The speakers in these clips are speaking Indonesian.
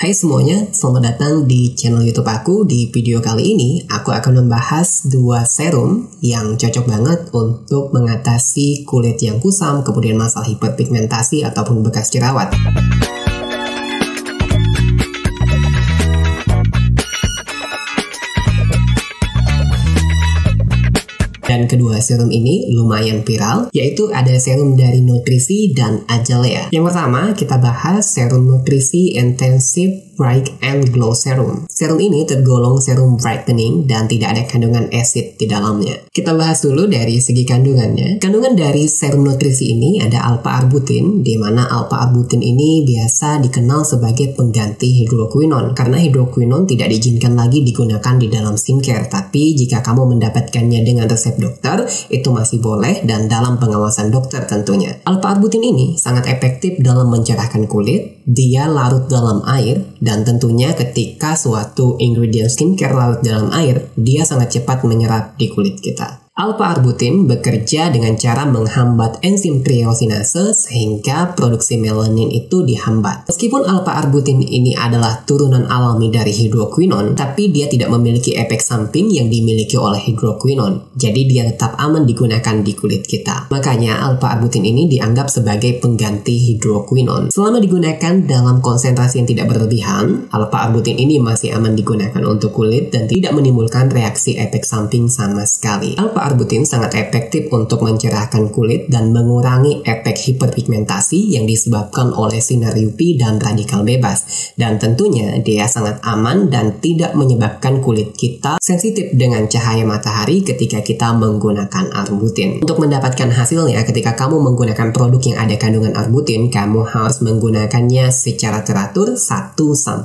Hai semuanya, selamat datang di channel YouTube aku. Di video kali ini, aku akan membahas dua serum yang cocok banget untuk mengatasi kulit yang kusam, kemudian masalah hiperpigmentasi ataupun bekas jerawat. Dan kedua serum ini lumayan viral, yaitu ada serum dari Nutrisi dan Ajalea. Yang pertama, kita bahas serum Nutrisi Intensive Bright and Glow Serum. Serum ini tergolong serum brightening dan tidak ada kandungan acid di dalamnya. Kita bahas dulu dari segi kandungannya. Kandungan dari serum Nutrisi ini ada alpha-arbutin, di mana alpha-arbutin ini biasa dikenal sebagai pengganti hidroquinon, karena hidroquinon tidak diizinkan lagi digunakan di dalam skincare. Tapi jika kamu mendapatkannya dengan resep dokter, itu masih boleh dan dalam pengawasan dokter tentunya. Alpha-arbutin ini sangat efektif dalam mencerahkan kulit. Dia larut dalam air, dan tentunya ketika suatu ingredient skincare larut dalam air, dia sangat cepat menyerap di kulit kita. Alpha-arbutin bekerja dengan cara menghambat enzim triosinase sehingga produksi melanin itu dihambat. Meskipun alpha-arbutin ini adalah turunan alami dari hidroquinon, tapi dia tidak memiliki efek samping yang dimiliki oleh hidroquinon. Jadi dia tetap aman digunakan di kulit kita. Makanya alpha-arbutin ini dianggap sebagai pengganti hidroquinon. Selama digunakan dalam konsentrasi yang tidak berlebihan, alpha-arbutin ini masih aman digunakan untuk kulit dan tidak menimbulkan reaksi efek samping sama sekali. Alpha-arbutin sangat efektif untuk mencerahkan kulit dan mengurangi efek hiperpigmentasi yang disebabkan oleh sinar UV dan radikal bebas. Dan tentunya dia sangat aman dan tidak menyebabkan kulit kita sensitif dengan cahaya matahari ketika kita menggunakan arbutin. Untuk mendapatkan hasilnya, ketika kamu menggunakan produk yang ada kandungan arbutin, kamu harus menggunakannya secara teratur 1-2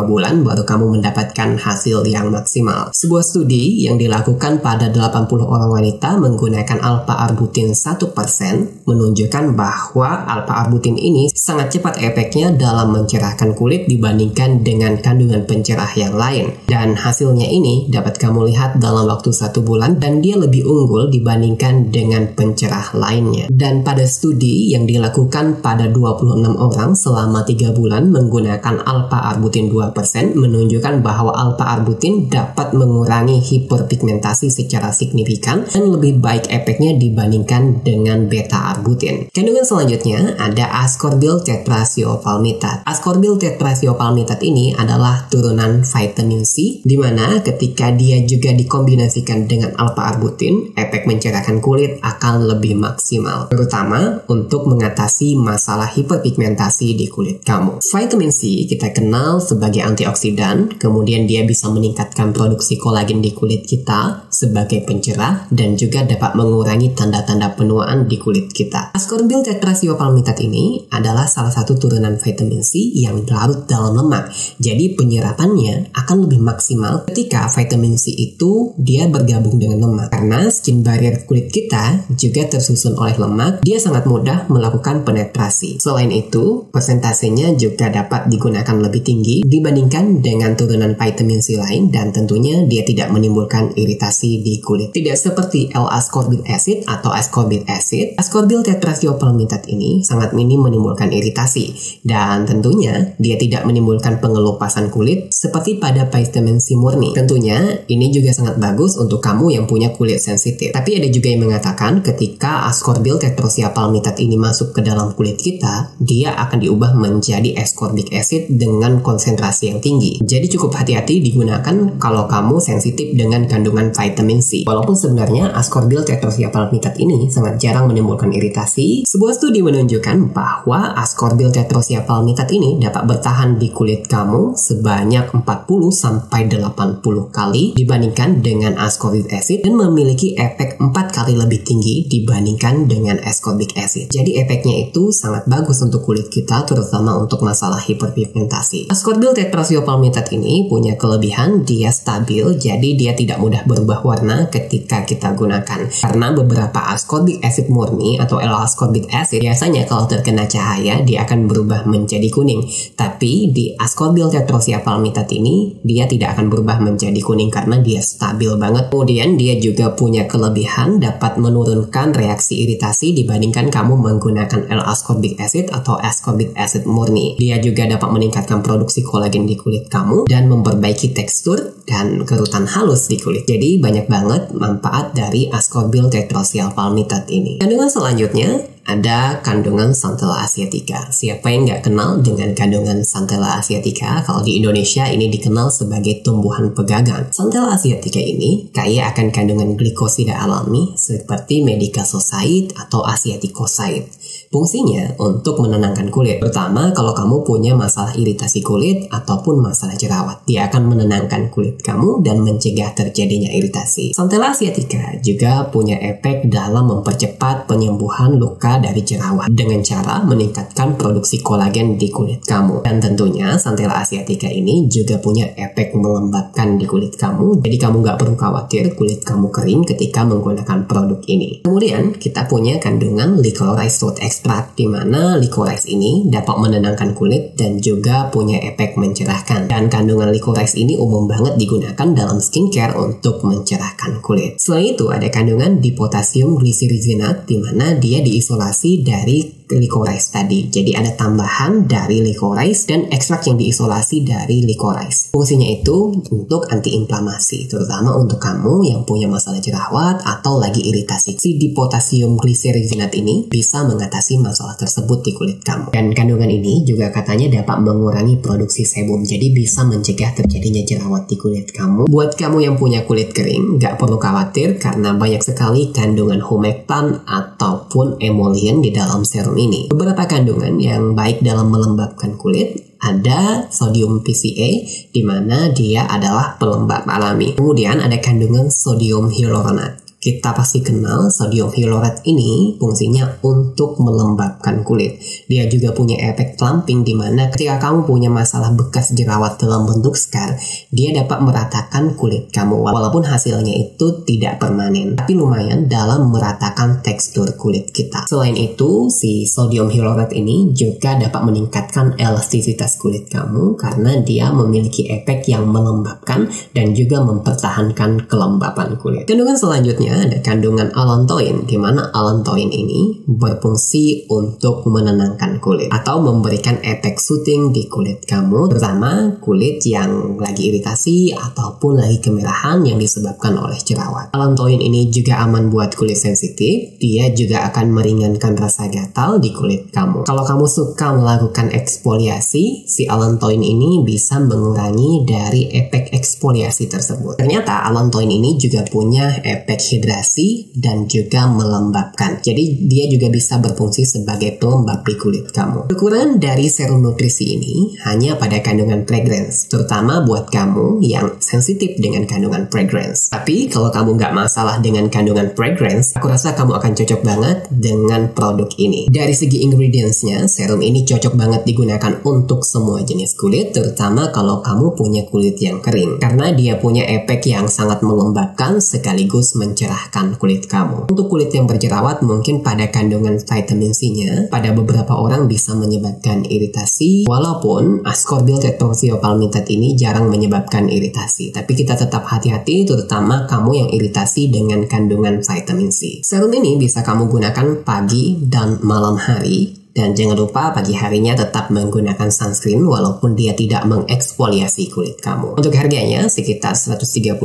bulan baru kamu mendapatkan hasil yang maksimal. Sebuah studi yang dilakukan pada 80 orang wanita menggunakan alpha-arbutin 1% menunjukkan bahwa alpha-arbutin ini sangat cepat efeknya dalam mencerahkan kulit dibandingkan dengan kandungan pencerah yang lain. Dan hasilnya ini dapat kamu lihat dalam waktu 1 bulan dan dia lebih unggul dibandingkan dengan pencerah lainnya. Dan pada studi yang dilakukan pada 26 orang selama 3 bulan menggunakan alpha-arbutin 2% menunjukkan bahwa alpha-arbutin dapat mengurangi hiperpigmentasi secara signifikan dan lebih baik efeknya dibandingkan dengan beta-arbutin. Kandungan selanjutnya ada ascorbyl tetrasyopalmitat. Ascorbyl tetrasyopalmitat ini adalah turunan vitamin C, di mana ketika dia juga dikombinasikan dengan alpha-arbutin, efek mencerahkan kulit akan lebih maksimal, terutama untuk mengatasi masalah hiperpigmentasi di kulit kamu. Vitamin C kita kenal sebagai antioksidan, kemudian dia bisa meningkatkan produksi kolagen di kulit kita sebagai pencerah dan juga dapat mengurangi tanda-tanda penuaan di kulit kita. Ascorbyl tetrasyopalmitat ini adalah salah satu turunan vitamin C yang larut dalam lemak. Jadi penyerapannya akan lebih maksimal ketika vitamin C itu dia bergabung dengan lemak. Karena skin barrier kulit kita juga tersusun oleh lemak, dia sangat mudah melakukan penetrasi. Selain itu, persentasenya juga dapat digunakan lebih tinggi dibandingkan dengan turunan vitamin C lain dan tentunya dia tidak menimbulkan iritasi di kulit. Tidak seperti L-ascorbic acid atau ascorbic acid, ascorbyl tetrasyopalmitat ini sangat minim menimbulkan iritasi dan tentunya dia tidak menimbulkan pengelupasan kulit seperti pada vitamin C murni. Tentunya ini juga sangat bagus untuk kamu yang punya kulit sensitif. Tapi ada juga yang mengatakan ketika ascorbyl tetrasyopalmitat ini masuk ke dalam kulit kita, dia akan diubah menjadi ascorbic acid dengan konsentrasi yang tinggi. Jadi cukup hati-hati digunakan kalau kamu sensitif dengan kandungan vitamin C. Walaupun sebenarnya ascorbyl tetrasyopalmitat ini sangat jarang menimbulkan iritasi, sebuah studi menunjukkan bahwa ascorbyl tetrasyopalmitat ini dapat bertahan di kulit kamu sebanyak 40-80 kali dibandingkan dengan ascorbic acid dan memiliki efek 4 kali lebih tinggi dibandingkan dengan ascorbic acid. Jadi efeknya itu sangat bagus untuk kulit kita, terutama untuk masalah hiperpigmentasi. Ascorbyl tetrasyopalmitat ini punya kelebihan dia stabil, jadi dia tidak mudah berubah warna ketika kita kita gunakan. Karena beberapa ascorbic acid murni atau L-ascorbic acid biasanya kalau terkena cahaya dia akan berubah menjadi kuning. Tapi di ascorbyl tetrosia palmitat ini dia tidak akan berubah menjadi kuning karena dia stabil banget. Kemudian dia juga punya kelebihan dapat menurunkan reaksi iritasi dibandingkan kamu menggunakan L-ascorbic acid atau ascorbic acid murni. Dia juga dapat meningkatkan produksi kolagen di kulit kamu dan memperbaiki tekstur dan kerutan halus di kulit. Jadi banyak banget manfaat dari ascorbyl tetrosia palmitat ini. Kandungan selanjutnya ada kandungan Centella asiatica. Siapa yang nggak kenal dengan kandungan Centella asiatica? Kalau di Indonesia ini dikenal sebagai tumbuhan pegagan. Centella asiatica ini kaya akan kandungan glikosida alami seperti medicazosaid atau asiaticosaid. Fungsinya untuk menenangkan kulit. Pertama, kalau kamu punya masalah iritasi kulit ataupun masalah jerawat, dia akan menenangkan kulit kamu dan mencegah terjadinya iritasi. Centella asiatica juga punya efek dalam mempercepat penyembuhan luka dari jerawat dengan cara meningkatkan produksi kolagen di kulit kamu. Dan tentunya Centella asiatica ini juga punya efek melembabkan di kulit kamu. Jadi kamu nggak perlu khawatir kulit kamu kering ketika menggunakan produk ini. Kemudian kita punya kandungan licorice root extract, di mana licorice ini dapat menenangkan kulit dan juga punya efek mencerahkan. Dan kandungan licorice ini umum banget digunakan dalam skincare untuk mencerahkan kulit. Selain itu ada kandungan dipotasium glycyrrhizinate, di mana dia diisolasi dari licorice tadi. Jadi ada tambahan dari licorice dan ekstrak yang diisolasi dari licorice. Fungsinya itu untuk antiinflamasi, terutama untuk kamu yang punya masalah jerawat atau lagi iritasi. Si dipotasium glycyrrhizinate ini bisa mengatasi masalah tersebut di kulit kamu. Dan kandungan ini juga katanya dapat mengurangi produksi sebum, jadi bisa mencegah terjadinya jerawat di kulit kamu. Buat kamu yang punya kulit kering, nggak perlu khawatir karena banyak sekali kandungan humectant ataupun emollient di dalam serum ini. Beberapa kandungan yang baik dalam melembabkan kulit ada sodium PCA, di mana dia adalah pelembab alami. Kemudian ada kandungan sodium hyaluronat. Kita pasti kenal sodium hyaluronat ini fungsinya untuk melembabkan kulit. Dia juga punya efek clumping, di mana ketika kamu punya masalah bekas jerawat dalam bentuk scar, dia dapat meratakan kulit kamu. Walaupun hasilnya itu tidak permanen, tapi lumayan dalam meratakan tekstur kulit kita. Selain itu, si sodium hyaluronat ini juga dapat meningkatkan elastisitas kulit kamu karena dia memiliki efek yang melembabkan dan juga mempertahankan kelembapan kulit. Kandungan selanjutnya ada kandungan allantoin, di mana allantoin ini berfungsi untuk menenangkan kulit atau memberikan efek soothing di kulit kamu, terutama kulit yang lagi iritasi ataupun lagi kemerahan yang disebabkan oleh jerawat. Allantoin ini juga aman buat kulit sensitif. Dia juga akan meringankan rasa gatal di kulit kamu. Kalau kamu suka melakukan eksfoliasi, si allantoin ini bisa mengurangi dari efek eksfoliasi tersebut. Ternyata allantoin ini juga punya efek hidrasi dan juga melembabkan. Jadi dia juga bisa berfungsi sebagai pelembab di kulit kamu. Kekurangan dari serum nutrisi ini hanya pada kandungan fragrance, terutama buat kamu yang sensitif dengan kandungan fragrance. Tapi kalau kamu nggak masalah dengan kandungan fragrance, aku rasa kamu akan cocok banget dengan produk ini. Dari segi ingredients-nya, serum ini cocok banget digunakan untuk semua jenis kulit, terutama kalau kamu punya kulit yang kering, karena dia punya efek yang sangat melembabkan sekaligus mencerahkan kulit kamu. Untuk kulit yang berjerawat, mungkin pada kandungan vitamin C-nya pada beberapa orang bisa menyebabkan iritasi, walaupun ascorbyl tetrosia palmitat ini jarang menyebabkan iritasi. Tapi kita tetap hati-hati, terutama kamu yang iritasi dengan kandungan vitamin C. Serum ini bisa kamu gunakan pagi dan malam hari. Dan jangan lupa pagi harinya tetap menggunakan sunscreen walaupun dia tidak mengeksfoliasi kulit kamu. Untuk harganya sekitar 130.000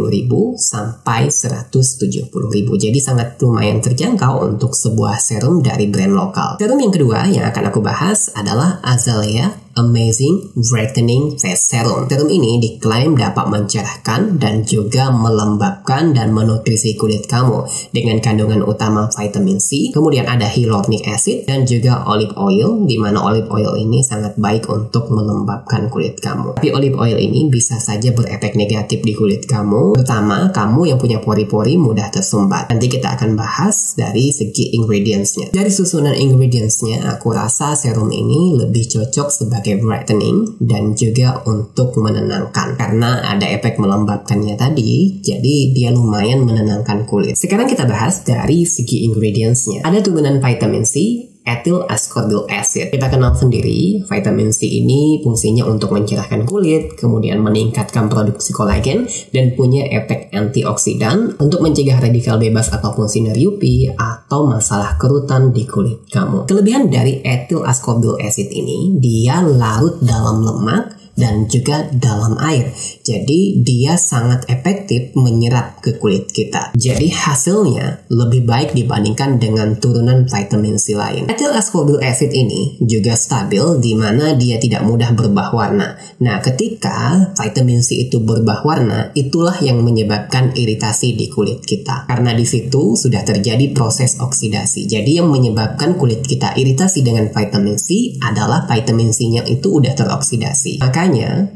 sampai 170.000. Jadi sangat lumayan terjangkau untuk sebuah serum dari brand lokal. Serum yang kedua yang akan aku bahas adalah Azalea Amazing Brightening Face Serum. Serum ini diklaim dapat mencerahkan dan juga melembabkan dan menutrisi kulit kamu dengan kandungan utama vitamin C. Kemudian ada hyaluronic acid dan juga olive oil, di mana olive oil ini sangat baik untuk melembabkan kulit kamu. Tapi olive oil ini bisa saja berefek negatif di kulit kamu, terutama kamu yang punya pori-pori mudah tersumbat. Nanti kita akan bahas dari segi ingredients-nya. Dari susunan ingredients-nya, aku rasa serum ini lebih cocok sebagai sebagai brightening dan juga untuk menenangkan. Karena ada efek melembabkannya tadi, jadi dia lumayan menenangkan kulit. Sekarang kita bahas dari segi ingredients-nya. Ada turunan vitamin C, ethyl ascorbyl acid. Kita kenal sendiri, vitamin C ini fungsinya untuk mencerahkan kulit, kemudian meningkatkan produksi kolagen, dan punya efek antioksidan untuk mencegah radikal bebas ataupun sinar UV atau masalah kerutan di kulit kamu. Kelebihan dari ethyl ascorbyl acid ini, dia larut dalam lemak dan juga dalam air. Jadi dia sangat efektif menyerap ke kulit kita. Jadi hasilnya lebih baik dibandingkan dengan turunan vitamin C lain. Ethyl ascorbyl acid ini juga stabil di mana dia tidak mudah berubah warna. Nah, ketika vitamin C itu berubah warna, itulah yang menyebabkan iritasi di kulit kita. Karena di situ sudah terjadi proses oksidasi. Jadi yang menyebabkan kulit kita iritasi dengan vitamin C adalah vitamin C-nya itu udah teroksidasi. Makanya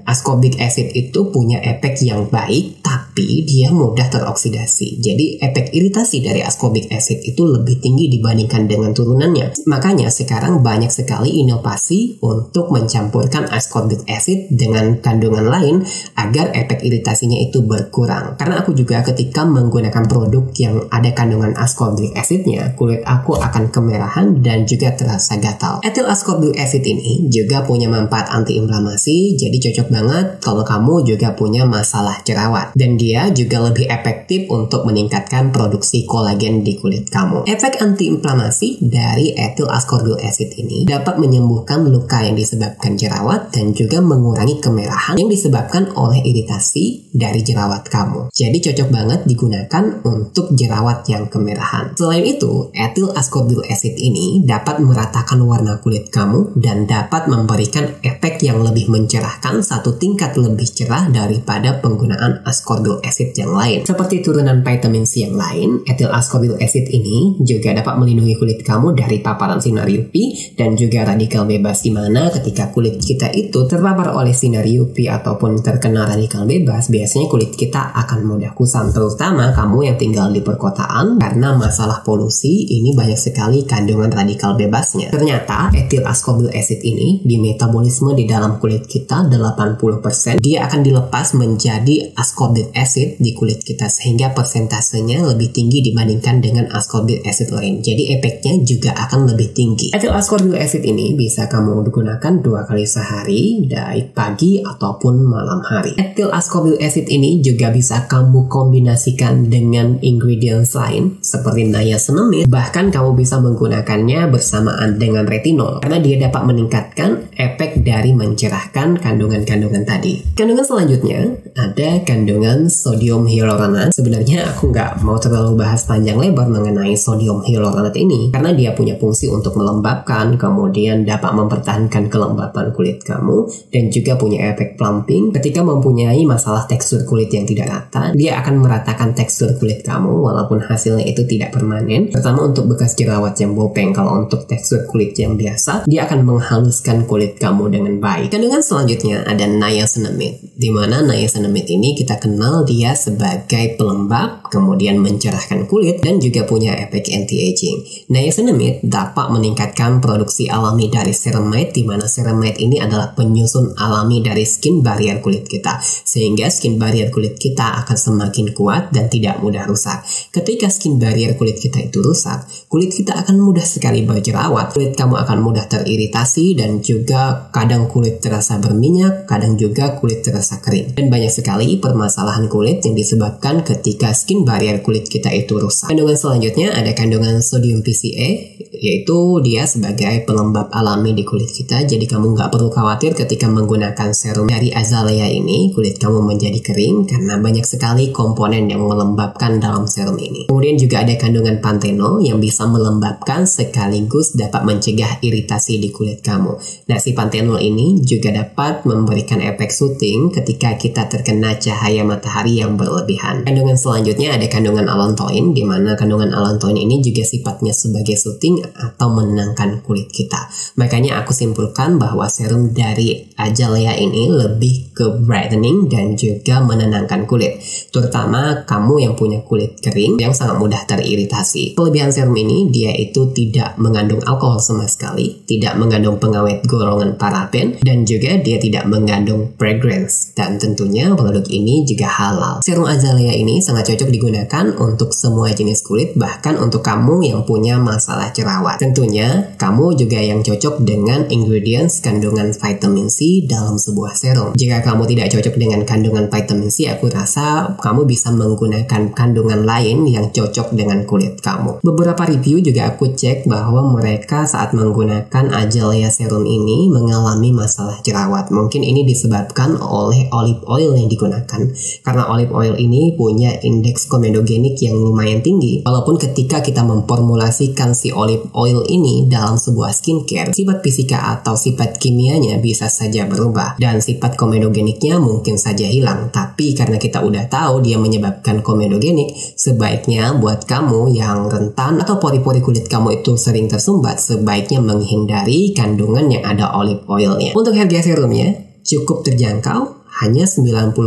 ascorbic acid itu punya efek yang baik, tapi dia mudah teroksidasi. Jadi efek iritasi dari ascorbic acid itu lebih tinggi dibandingkan dengan turunannya. Makanya sekarang banyak sekali inovasi untuk mencampurkan ascorbic acid dengan kandungan lain agar efek iritasinya itu berkurang. Karena aku juga ketika menggunakan produk yang ada kandungan ascorbic acidnya, kulit aku akan kemerahan dan juga terasa gatal. Ethyl ascorbic acid ini juga punya manfaat antiinflamasi, jadi cocok banget kalau kamu juga punya masalah jerawat. Dan dia juga lebih efektif untuk meningkatkan produksi kolagen di kulit kamu. Efek antiinflamasi dari ethyl ascorbyl acid ini dapat menyembuhkan luka yang disebabkan jerawat dan juga mengurangi kemerahan yang disebabkan oleh iritasi dari jerawat kamu. Jadi cocok banget digunakan untuk jerawat yang kemerahan. Selain itu, ethyl ascorbyl acid ini dapat meratakan warna kulit kamu dan dapat memberikan efek yang lebih mencerahkan satu tingkat lebih cerah daripada penggunaan ascorbyl acid yang lain. Seperti turunan vitamin C yang lain, ethyl ascorbyl acid ini juga dapat melindungi kulit kamu dari paparan sinar UV dan juga radikal bebas, di mana ketika kulit kita itu terpapar oleh sinar UV ataupun terkena radikal bebas, biasanya kulit kita akan mudah kusam, terutama kamu yang tinggal di perkotaan. Karena masalah polusi ini banyak sekali kandungan radikal bebasnya. Ternyata ethyl ascorbyl acid ini di metabolisme di dalam kulit kita 80%, dia akan dilepas menjadi ascorbic acid di kulit kita, sehingga persentasenya lebih tinggi dibandingkan dengan ascorbic acid lain. Jadi efeknya juga akan lebih tinggi. Ethyl ascorbic acid ini bisa kamu gunakan 2 kali sehari, baik pagi ataupun malam hari. Ethyl ascorbic acid ini juga bisa kamu kombinasikan dengan ingredients lain seperti niacinamide. Bahkan kamu bisa menggunakannya bersamaan dengan retinol karena dia dapat meningkatkan efek dari mencerahkan kandungan-kandungan tadi. Kandungan selanjutnya ada kandungan sodium hyaluronat. Sebenarnya aku nggak mau terlalu bahas panjang lebar mengenai sodium hyaluronat ini karena dia punya fungsi untuk melembabkan, kemudian dapat mempertahankan kelembapan kulit kamu, dan juga punya efek plumping. Ketika mempunyai masalah tekstur kulit yang tidak rata, dia akan meratakan tekstur kulit kamu walaupun hasilnya itu tidak permanen. Pertama untuk bekas jerawat yang bopeng, kalau untuk tekstur kulit yang biasa, dia akan menghaluskan kulit kamu dengan baik. Kandungan selanjutnya ada niacinamide, di mana niacinamide ini kita kenal dia sebagai pelembab, kemudian mencerahkan kulit, dan juga punya efek anti-aging. Niacinamide dapat meningkatkan produksi alami dari ceramide, di mana ceramide ini adalah penyusun alami dari skin barrier kulit kita, sehingga skin barrier kulit kita akan semakin kuat dan tidak mudah rusak. Ketika skin barrier kulit kita itu rusak, kulit kita akan mudah sekali berjerawat, kulit kamu akan mudah teriritasi, dan juga kadang kulit terasa berminyak, kadang juga kulit terasa kering. Dan banyak sekali permasalahan kulit yang disebabkan ketika skin barrier kulit kita itu rusak. Kandungan selanjutnya ada kandungan sodium PCA, yaitu dia sebagai pelembab alami di kulit kita. Jadi kamu nggak perlu khawatir ketika menggunakan serum dari azalea ini kulit kamu menjadi kering, karena banyak sekali komponen yang melembabkan dalam serum ini. Kemudian juga ada kandungan panthenol yang bisa melembabkan sekaligus dapat mencegah iritasi di kulit kamu. Nah, si panthenol ini juga dapat memberikan efek soothing ketika kita terkena cahaya matahari matahari yang berlebihan. Kandungan selanjutnya ada kandungan allantoin, di mana kandungan allantoin ini juga sifatnya sebagai soothing atau menenangkan kulit kita. Makanya aku simpulkan bahwa serum dari Azalea ini lebih ke brightening dan juga menenangkan kulit, terutama kamu yang punya kulit kering yang sangat mudah teriritasi. Kelebihan serum ini, dia itu tidak mengandung alkohol sama sekali, tidak mengandung pengawet golongan paraben, dan juga dia tidak mengandung fragrance, dan tentunya produk ini juga halal. Serum Azalea ini sangat cocok digunakan untuk semua jenis kulit, bahkan untuk kamu yang punya masalah jerawat. Tentunya kamu juga yang cocok dengan ingredients kandungan vitamin C dalam sebuah serum. Jika kamu tidak cocok dengan kandungan vitamin C, aku rasa kamu bisa menggunakan kandungan lain yang cocok dengan kulit kamu. Beberapa review juga aku cek bahwa mereka saat menggunakan Azalea serum ini mengalami masalah jerawat. Mungkin ini disebabkan oleh olive oil yang digunakan, karena olive oil ini punya indeks komedogenik yang lumayan tinggi. Walaupun ketika kita memformulasikan si olive oil ini dalam sebuah skincare, sifat fisika atau sifat kimianya bisa saja berubah dan sifat komedogeniknya mungkin saja hilang. Tapi karena kita udah tahu dia menyebabkan komedogenik, sebaiknya buat kamu yang rentan atau pori-pori kulit kamu itu sering tersumbat, sebaiknya menghindari kandungan yang ada olive oilnya. Untuk harga serumnya cukup terjangkau, hanya 95.000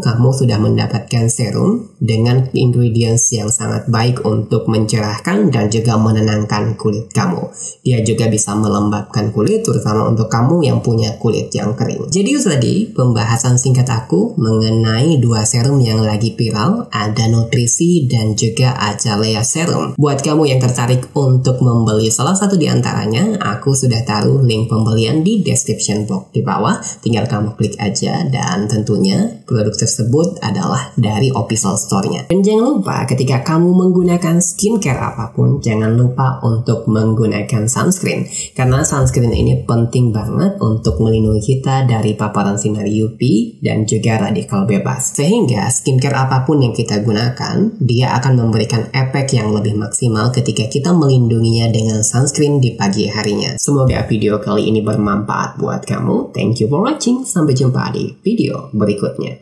kamu sudah mendapatkan serum dengan ingredients yang sangat baik untuk mencerahkan dan juga menenangkan kulit kamu. Dia juga bisa melembabkan kulit, terutama untuk kamu yang punya kulit yang kering. Jadi itu tadi pembahasan singkat aku mengenai dua serum yang lagi viral, ada Nutrisi dan juga Azalea serum. Buat kamu yang tertarik untuk membeli salah satu di antaranya, aku sudah taruh link pembelian di description box di bawah, tinggal kamu klik aja. Dan tentunya produk tersebut adalah dari official store-nya. Dan jangan lupa ketika kamu menggunakan skincare apapun, jangan lupa untuk menggunakan sunscreen. Karena sunscreen ini penting banget untuk melindungi kita dari paparan sinar UV dan juga radikal bebas. Sehingga skincare apapun yang kita gunakan, dia akan memberikan efek yang lebih maksimal ketika kita melindunginya dengan sunscreen di pagi harinya. Semoga video kali ini bermanfaat buat kamu. Thank you for watching. Sampai jumpa di video berikutnya.